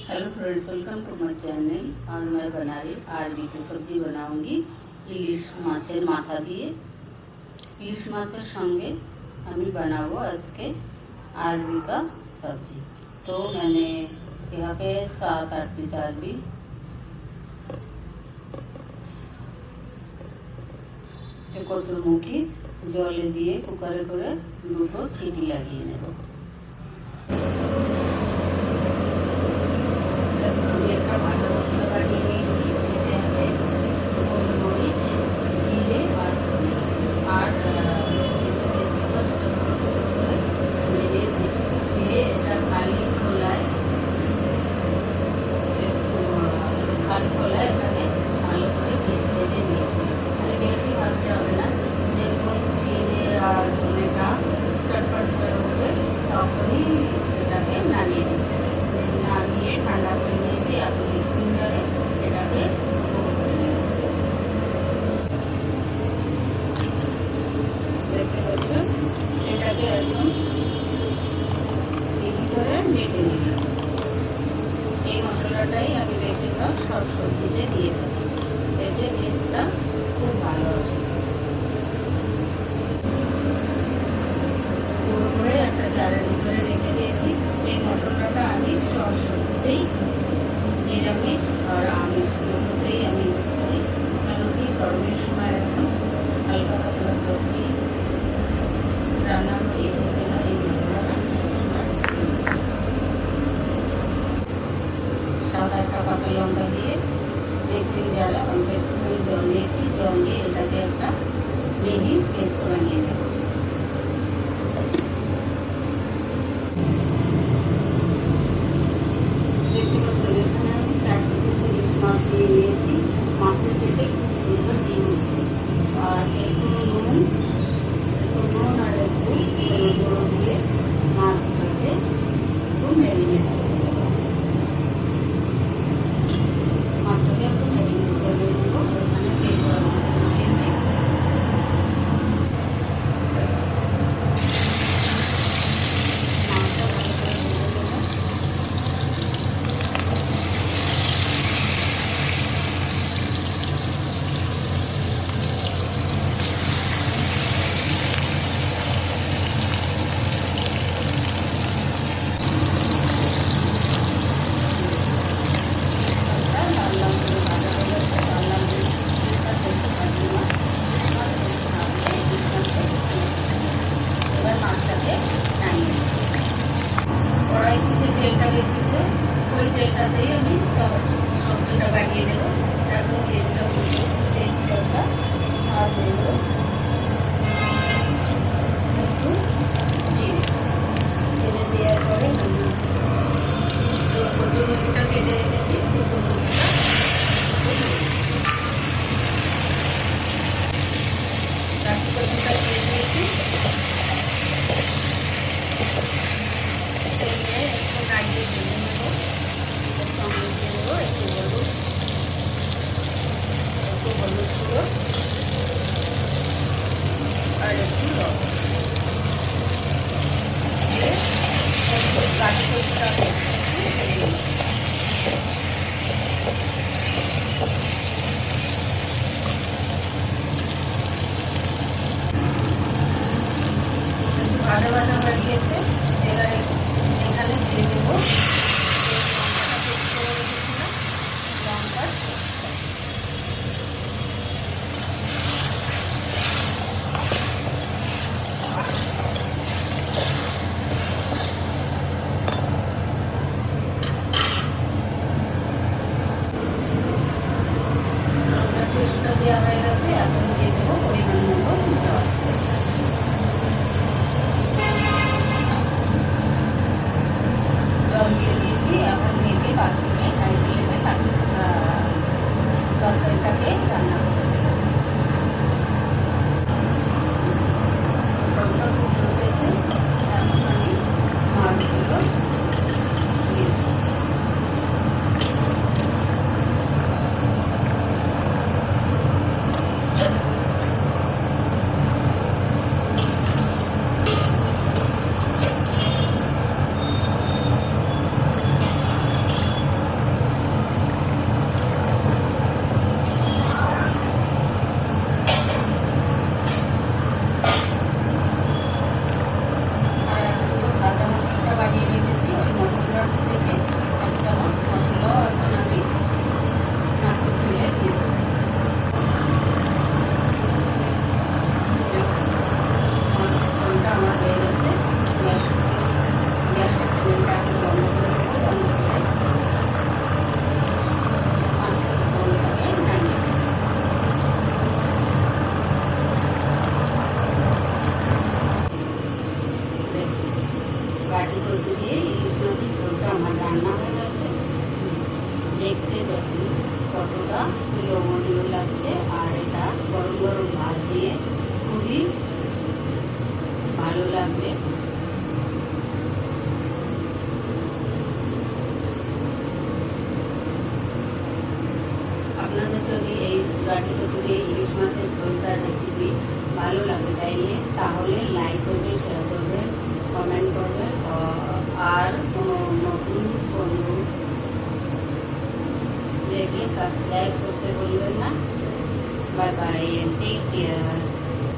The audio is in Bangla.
Hello friends, welcome to my channel. आज मैं बना रही अरबी की सब्जी बनाऊंगी इलिश माছের মাথা দিয়ে। इलिश माছের संगे আমি बनाबो आज के अरबी का सब्जी। तो मैंने यहाँ पे 7-8 पीस अरबी কচুরমুখী জলে দিয়ে কুকারে করে দুটো চিটি লাগিয়ে নেব। মশলাটাই আমি বেশিরভাগ সব সবজিতে দিয়ে থাকি, এতে টেস্টটা খুব ভালো আসে। পুরো করে একটা জারের ভিতরে রেখে দিয়েছি। এই মশলাটা আমি সব সবজিতেই ইউজ করি, নিরামিষ আর আমিষ দুটোতেই আমি ইউজ করি। কেন কি গরমের সময় এখন হালকা পাতলা সবজি রান্না করি, এই জন্য এই মশলাটা আমি সবসময় ইউজ করি। একটা কাঁচা লঙ্কা দিয়ে মিক্সিং জারে অল্প একটু জল দিয়েছি, জল দিয়ে এটাকে একটা মিহি পেস্ট বানিয়ে নেব। দেখতে পাচ্ছেন এখানে আমি 4 পিস ইলিশ মাছ নিয়ে নিয়েছি। মাছের পেটে খুব সুন্দর ডিম হচ্ছে। আর একটু নুন আর একটু হলুদ গুঁড়ো দিয়ে মাছটাকে একটু ম্যারিনেট করব। কড়াইতে যে তেলটা বেশিছে ওই তেলটাতেই আমি সবজিটা বানিয়ে নেব। এখন দিয়ে দিলাম তেজপাতা আর দেব একটু জিরে দেওয়ার পরে কচুরমুখিটা কেটে রেখেছি, কচুরমুখিটা কচুটা দিয়ে দিয়েছি। একটু নাড়িয়ে ভেজে নেব, সঙ্গে দিয়ে দেবো একটু হলুদ গুঁড়ো আর একটু লবণ দিয়ে কাঁচা দেখতে দেখুন কতটা লোভনীয় লাগছে। আর এটা গরম গরম ভাত দিয়ে খুবই ভালো লাগবে। আপনাদের যদি এই গাড়ি কচুরি ইলিশ মাছের ঝোলটার রেসিপি ভালো লাগে তাহলে লাইক করবেন, শেয়ার করবেন, কমেন্ট করবেন। আর কোনো নতুন বন্ধু দেখলে সাবস্ক্রাইব করতে বলবেন না। Bye bye, take care.